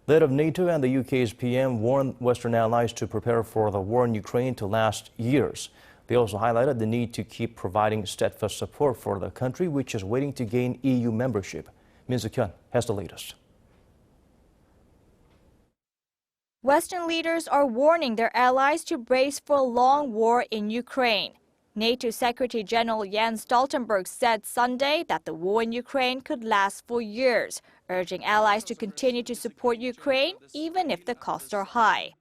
The head of NATO and the UK's PM warned Western allies to prepare for the war in Ukraine to last years. They also highlighted the need to keep providing steadfast support for the country, which is waiting to gain EU membership. Suk-hyen has the latest. Western leaders are warning their allies to brace for a long war in Ukraine. NATO Secretary-General Jens Stoltenberg said Sunday that the war in Ukraine could last for years, urging allies to continue to support Ukraine even if the costs are high.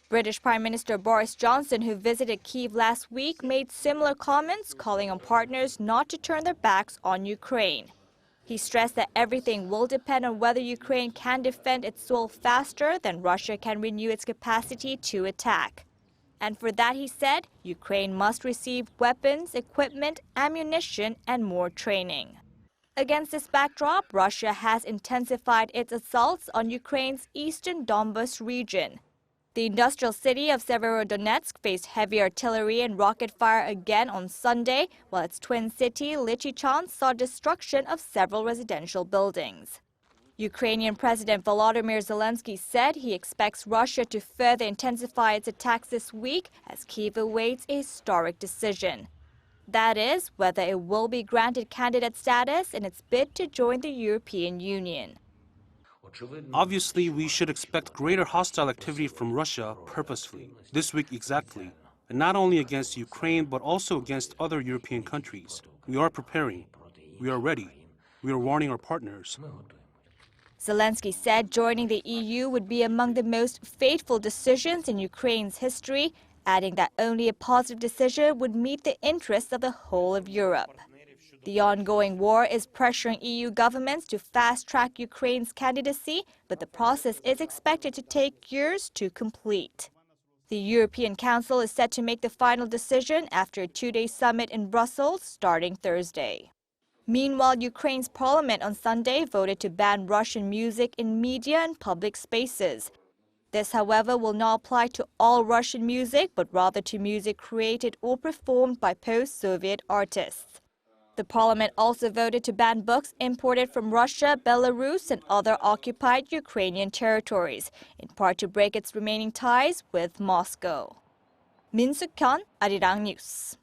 British Prime Minister Boris Johnson, who visited Kyiv last week, made similar comments, calling on partners not to turn their backs on Ukraine. He stressed that everything will depend on whether Ukraine can defend its soil faster than Russia can renew its capacity to attack. And for that, he said, Ukraine must receive weapons, equipment, ammunition, and more training. Against this backdrop, Russia has intensified its assaults on Ukraine's eastern Donbas region. The industrial city of Severodonetsk faced heavy artillery and rocket fire again on Sunday, while its twin city, Lysychansk, saw destruction of several residential buildings. Ukrainian President Volodymyr Zelensky said he expects Russia to further intensify its attacks this week as Kyiv awaits a historic decision. That is, whether it will be granted candidate status in its bid to join the European Union. Obviously, we should expect greater hostile activity from Russia purposefully, this week exactly, and not only against Ukraine but also against other European countries. We are preparing. We are ready. We are warning our partners. Zelensky said joining the EU would be among the most fateful decisions in Ukraine's history, adding that only a positive decision would meet the interests of the whole of Europe. The ongoing war is pressuring EU governments to fast-track Ukraine's candidacy, but the process is expected to take years to complete. The European Council is set to make the final decision after a two-day summit in Brussels starting Thursday. Meanwhile, Ukraine's parliament on Sunday voted to ban Russian music in media and public spaces. This, however, will not apply to all Russian music, but rather to music created or performed by post-Soviet artists. The parliament also voted to ban books imported from Russia, Belarus, and other occupied Ukrainian territories, in part to break its remaining ties with Moscow. Suk-hyen, Arirang News.